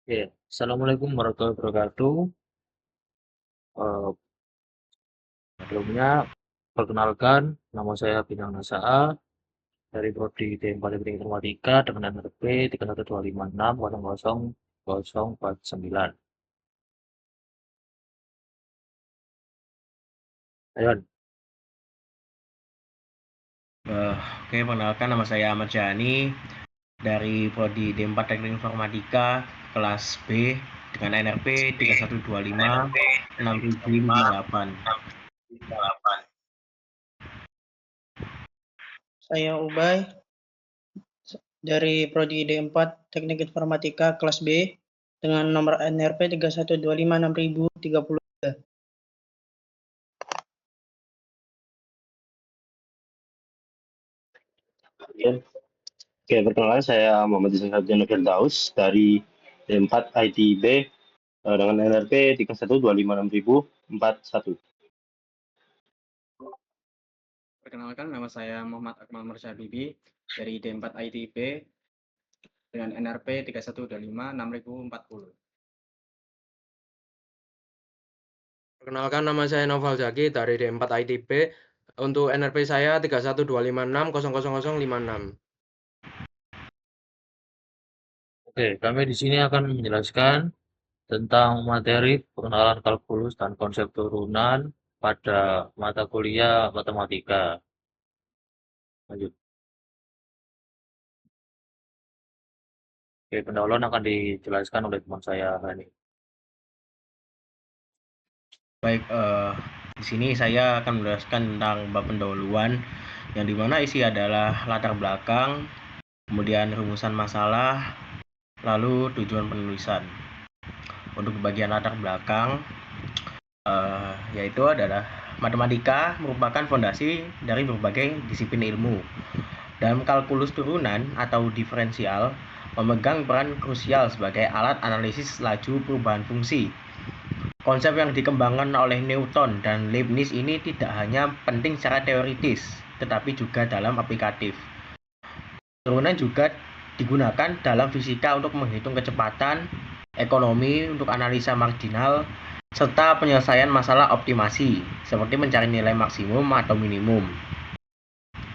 Oke, Assalamualaikum warahmatullahi wabarakatuh. Eh, Sebelumnya, perkenalkan, nama saya Bintang Nasa'a dari Prodi D4 Teknik Informatika dengan NRP 31256000049. Ayo, Oke, perkenalkan nama saya Ahmad Jani dari Prodi D4 Teknik Informatika kelas B dengan NRP 3125 6058. Saya Ubay dari Prodi D4 Teknik Informatika kelas B dengan nomor NRP 31256.030. Oke, perkenalkan saya Muhammad Ismail Firdaus dari D4 ITB dengan NRP 31256.041. Perkenalkan, nama saya Muhammad Akmal Mursyadibi dari D4 ITB dengan NRP 31256040. Perkenalkan, nama saya Noval Zaki dari D4 ITB. Untuk NRP saya 31256000056. oke, kami di sini akan menjelaskan tentang materi pengenalan kalkulus dan konsep turunan pada mata kuliah matematika. Lanjut. Oke, pendahuluan akan dijelaskan oleh teman saya Hani. Baik, di sini saya akan menjelaskan tentang bab pendahuluan yang dimana isi adalah latar belakang, kemudian rumusan masalah, lalu tujuan penulisan. Untuk bagian latar belakang, yaitu adalah matematika merupakan fondasi dari berbagai disiplin ilmu. Dalam kalkulus turunan atau diferensial memegang peran krusial sebagai alat analisis laju perubahan fungsi. Konsep yang dikembangkan oleh Newton dan Leibniz ini tidak hanya penting secara teoritis, tetapi juga dalam aplikatif. Turunan juga digunakan dalam fisika untuk menghitung kecepatan, ekonomi untuk analisa marginal, serta penyelesaian masalah optimasi, seperti mencari nilai maksimum atau minimum.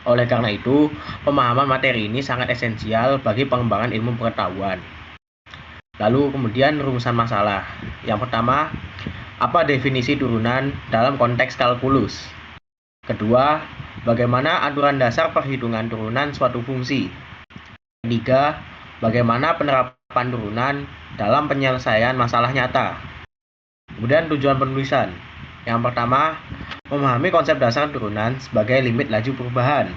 Oleh karena itu, pemahaman materi ini sangat esensial bagi pengembangan ilmu pengetahuan. Lalu kemudian rumusan masalah. Yang pertama, apa definisi turunan dalam konteks kalkulus? Kedua, bagaimana aturan dasar perhitungan turunan suatu fungsi? Ketiga, bagaimana penerapan turunan dalam penyelesaian masalah nyata? Kemudian tujuan penulisan. Yang pertama, memahami konsep dasar turunan sebagai limit laju perubahan.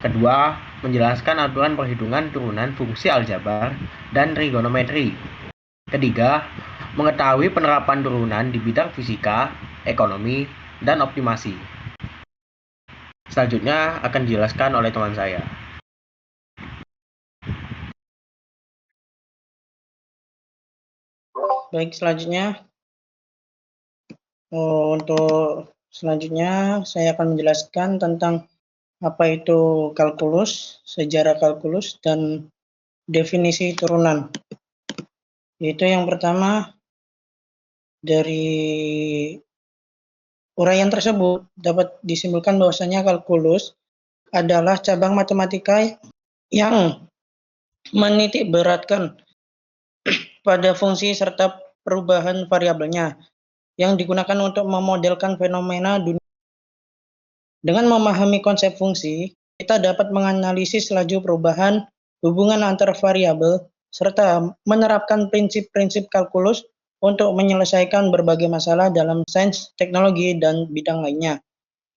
Kedua, menjelaskan aturan perhitungan turunan fungsi aljabar dan trigonometri. Ketiga, mengetahui penerapan turunan di bidang fisika, ekonomi, dan optimasi. Selanjutnya akan dijelaskan oleh teman saya. Baik, untuk selanjutnya saya akan menjelaskan tentang apa itu kalkulus, sejarah kalkulus, dan definisi turunan. Yaitu yang pertama, dari uraian tersebut dapat disimpulkan bahwasanya kalkulus adalah cabang matematika yang menitik beratkan pada fungsi serta perubahan variabelnya yang digunakan untuk memodelkan fenomena dunia. Dengan memahami konsep fungsi, kita dapat menganalisis laju perubahan, hubungan antar variabel, serta menerapkan prinsip-prinsip kalkulus untuk menyelesaikan berbagai masalah dalam sains, teknologi, dan bidang lainnya.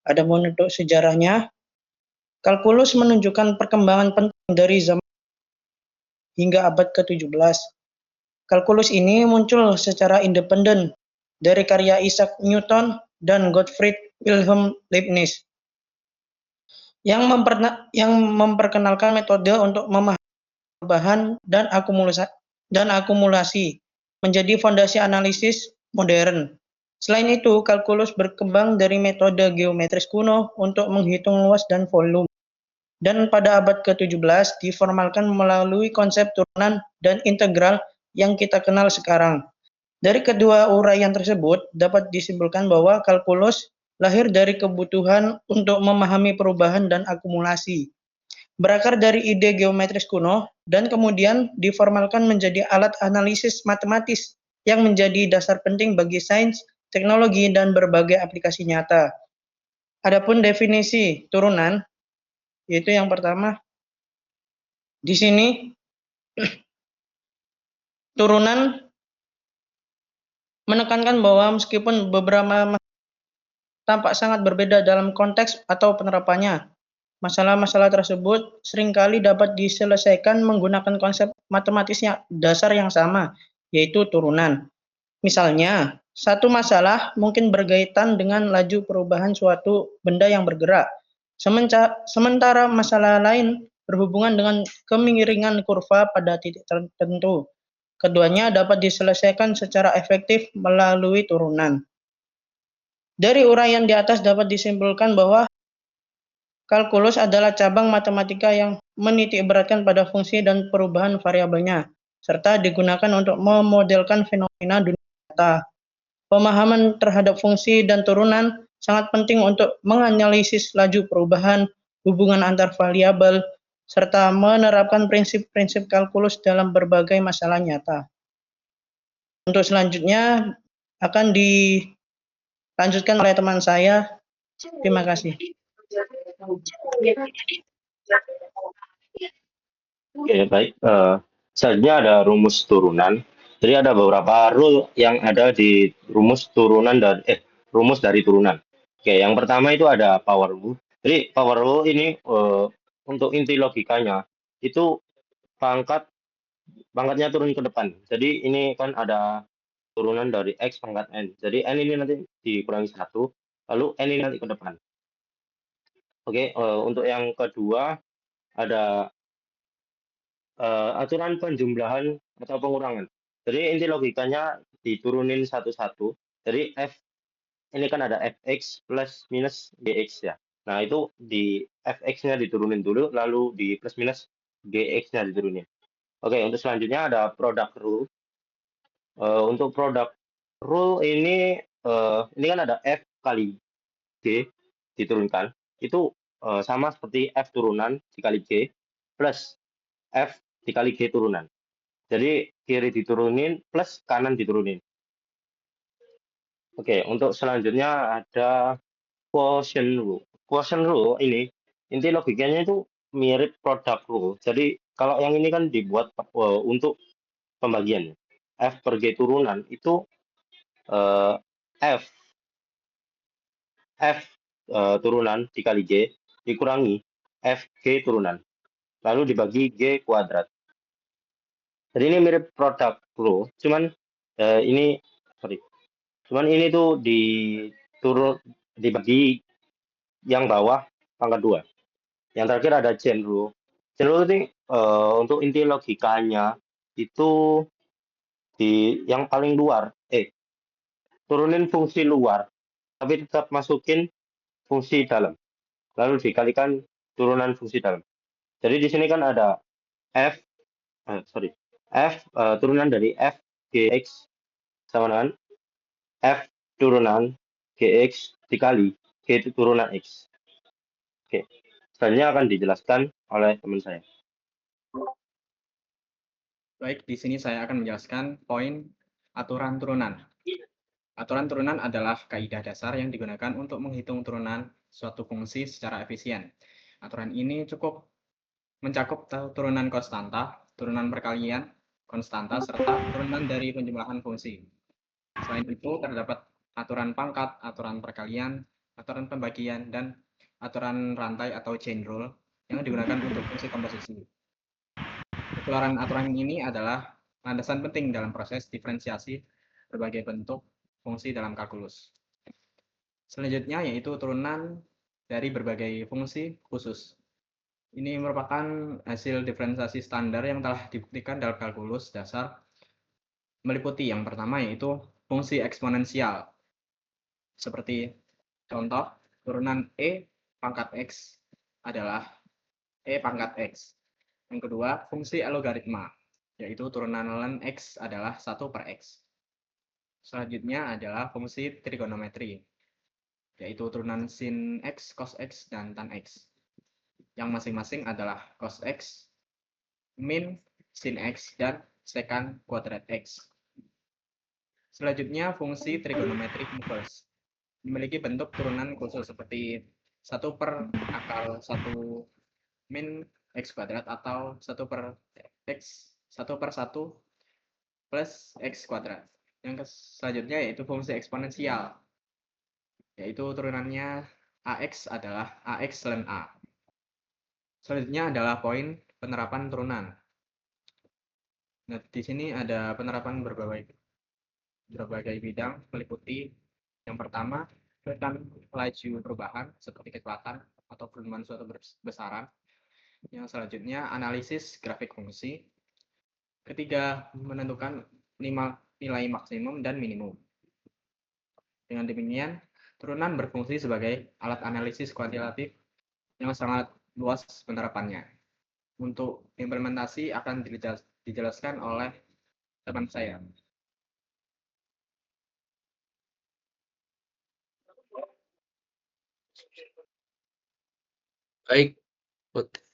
Adapun untuk sejarahnya, kalkulus menunjukkan perkembangan penting dari zaman hingga abad ke-17. Kalkulus ini muncul secara independen dari karya Isaac Newton dan Gottfried Wilhelm Leibniz yang memperkenalkan metode untuk memahami perubahan dan akumulasi menjadi fondasi analisis modern. Selain itu, kalkulus berkembang dari metode geometris kuno untuk menghitung luas dan volume. Dan pada abad ke-17 diformalkan melalui konsep turunan dan integral yang kita kenal sekarang. Dari kedua uraian tersebut, dapat disimpulkan bahwa kalkulus lahir dari kebutuhan untuk memahami perubahan dan akumulasi. Berakar dari ide geometris kuno dan kemudian diformalkan menjadi alat analisis matematis yang menjadi dasar penting bagi sains, teknologi, dan berbagai aplikasi nyata. Adapun definisi turunan, yaitu yang pertama, di sini turunan menekankan bahwa meskipun beberapa tampak sangat berbeda dalam konteks atau penerapannya, masalah-masalah tersebut seringkali dapat diselesaikan menggunakan konsep matematis dasar yang sama, yaitu turunan. Misalnya, satu masalah mungkin berkaitan dengan laju perubahan suatu benda yang bergerak, sementara masalah lain berhubungan dengan kemiringan kurva pada titik tertentu. Keduanya dapat diselesaikan secara efektif melalui turunan. Dari uraian di atas dapat disimpulkan bahwa kalkulus adalah cabang matematika yang menitikberatkan pada fungsi dan perubahan variabelnya, serta digunakan untuk memodelkan fenomena dunia nyata. Pemahaman terhadap fungsi dan turunan sangat penting untuk menganalisis laju perubahan, hubungan antar variabel, serta menerapkan prinsip-prinsip kalkulus dalam berbagai masalah nyata. Untuk selanjutnya akan dilanjutkan oleh teman saya. Terima kasih. Oke, baik. Selanjutnya ada rumus turunan. Jadi ada beberapa rule yang ada di rumus turunan rumus dari turunan. Oke, yang pertama itu ada power rule. Jadi power rule ini untuk inti logikanya itu pangkatnya turun ke depan. Jadi ini kan ada turunan dari x pangkat n. Jadi n ini nanti dikurangi 1, lalu n ini nanti ke depan. Oke, untuk yang kedua ada aturan penjumlahan atau pengurangan. Jadi inti logikanya diturunin satu-satu. Jadi f ini kan ada fx plus minus gx ya. Nah itu di fx-nya diturunin dulu, lalu di plus minus gx-nya diturunin. Oke, untuk selanjutnya ada product rule. Untuk product rule ini kan ada f kali g diturunkan. Itu sama seperti f turunan dikali g plus f dikali g turunan. Jadi kiri diturunin plus kanan diturunin. Oke, untuk selanjutnya ada quotient rule. Quotient rule ini inti logikanya itu mirip product rule. Jadi kalau yang ini kan dibuat untuk pembagian. F per G turunan itu F turunan dikali G dikurangi F G turunan. Lalu dibagi G kuadrat. Jadi ini mirip product rule, cuman ini tuh dibagi yang bawah pangkat 2. Yang terakhir ada chain rule. Chain rule ini untuk inti logikanya itu di yang paling luar, turunin fungsi luar, tapi tetap masukin fungsi dalam. Lalu dikalikan turunan fungsi dalam. Jadi di sini kan ada f turunan dari f gx sama dengan f turunan gx dikali g turunan x. Oke, selanjutnya akan dijelaskan oleh teman saya. Baik, di sini saya akan menjelaskan poin aturan turunan. Aturan turunan adalah kaidah dasar yang digunakan untuk menghitung turunan suatu fungsi secara efisien. Aturan ini cukup mencakup turunan konstanta, turunan perkalian konstanta, serta turunan dari penjumlahan fungsi. Selain itu, terdapat aturan pangkat, aturan perkalian, aturan pembagian, dan aturan rantai atau chain rule yang digunakan untuk fungsi komposisi. Keluaran aturan ini adalah landasan penting dalam proses diferensiasi berbagai bentuk fungsi dalam kalkulus. Selanjutnya yaitu turunan dari berbagai fungsi khusus. Ini merupakan hasil diferensiasi standar yang telah dibuktikan dalam kalkulus dasar, meliputi yang pertama yaitu fungsi eksponensial. Seperti contoh, turunan E pangkat X adalah E pangkat X. Yang kedua, fungsi logaritma. yaitu turunan ln X adalah 1 per X. Selanjutnya adalah fungsi trigonometri, yaitu turunan sin X, cos X, dan tan X, yang masing-masing adalah cos X, min sin X, dan secant kuadrat X. Selanjutnya, fungsi trigonometrik inverse memiliki bentuk turunan khusus seperti 1 per akar 1 min X kuadrat atau 1 per 1 plus X kuadrat. Yang selanjutnya yaitu fungsi eksponensial, yaitu turunannya AX adalah AX ln A. Selanjutnya adalah poin penerapan turunan. Nah, di sini ada penerapan berbagai bidang meliputi yang pertama, tentang laju perubahan seperti kecepatan atau perubahan suatu besaran. Yang selanjutnya, analisis grafik fungsi. Ketiga, menentukan nilai maksimum dan minimum. Dengan demikian, turunan berfungsi sebagai alat analisis kuantitatif yang sangat luas penerapannya. Untuk implementasi akan dijelaskan oleh teman saya. Baik,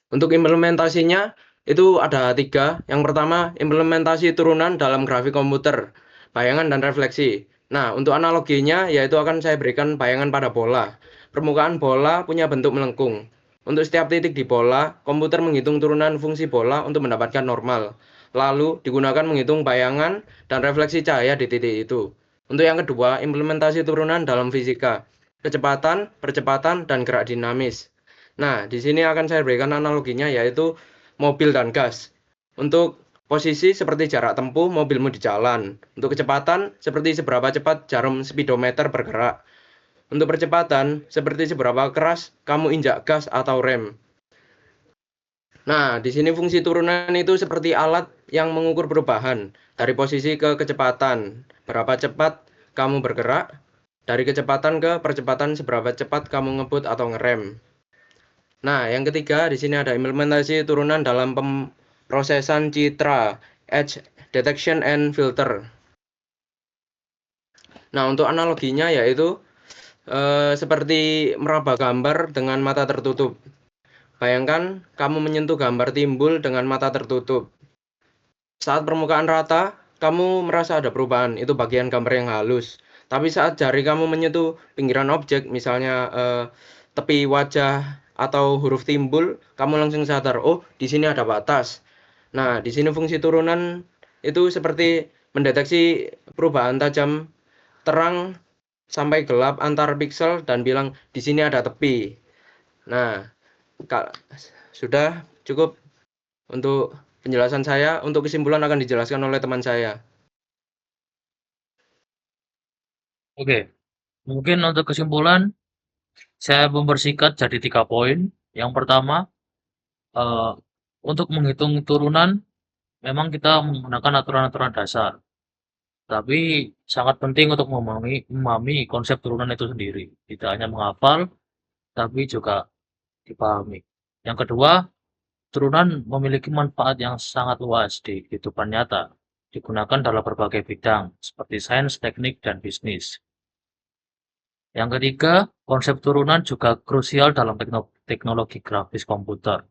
untuk implementasinya itu ada 3. Yang pertama, implementasi turunan dalam grafik komputer, bayangan dan refleksi. Nah, untuk analoginya yaitu akan saya berikan bayangan pada bola. Permukaan bola punya bentuk melengkung. Untuk setiap titik di bola, komputer menghitung turunan fungsi bola untuk mendapatkan normal. Lalu digunakan menghitung bayangan dan refleksi cahaya di titik itu. Untuk yang kedua, implementasi turunan dalam fisika, kecepatan, percepatan, dan gerak dinamis. Nah, di sini akan saya berikan analoginya yaitu mobil dan gas. Untuk posisi seperti jarak tempuh mobilmu di jalan. Untuk kecepatan seperti seberapa cepat jarum speedometer bergerak. Untuk percepatan seperti seberapa keras kamu injak gas atau rem. Nah, di sini fungsi turunan itu seperti alat yang mengukur perubahan dari posisi ke kecepatan. Berapa cepat kamu bergerak, dari kecepatan ke percepatan seberapa cepat kamu ngebut atau ngerem. Nah, yang ketiga di sini ada implementasi turunan dalam pemrosesan citra, edge detection and filter. Nah, untuk analoginya yaitu seperti meraba gambar dengan mata tertutup. Bayangkan kamu menyentuh gambar timbul dengan mata tertutup. Saat permukaan rata, kamu merasa ada perubahan, itu bagian gambar yang halus. Tapi saat jari kamu menyentuh pinggiran objek, misalnya tepi wajah atau huruf timbul, kamu langsung sadar, oh di sini ada batas. Nah, di sini fungsi turunan itu seperti mendeteksi perubahan tajam terang sampai gelap antar piksel dan bilang di sini ada tepi. Nah, sudah cukup untuk penjelasan saya. Untuk kesimpulan akan dijelaskan oleh teman saya. Oke, mungkin untuk kesimpulan saya mempersingkat jadi 3 poin. Yang pertama, untuk menghitung turunan memang kita menggunakan aturan-aturan dasar. Tapi sangat penting untuk memahami konsep turunan itu sendiri. Tidak hanya menghafal, tapi juga dipahami. Yang kedua, turunan memiliki manfaat yang sangat luas di kehidupan nyata. Digunakan dalam berbagai bidang, seperti sains, teknik, dan bisnis. Yang ketiga, konsep turunan juga krusial dalam teknologi grafis komputer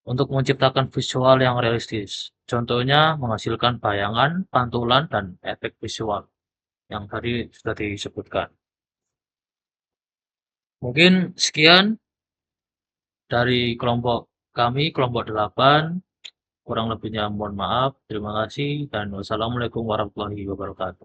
untuk menciptakan visual yang realistis. Contohnya menghasilkan bayangan, pantulan, dan efek visual yang tadi sudah disebutkan. Mungkin sekian dari kelompok kami, kelompok 8. Kurang lebihnya mohon maaf. Terima kasih dan wassalamualaikum warahmatullahi wabarakatuh.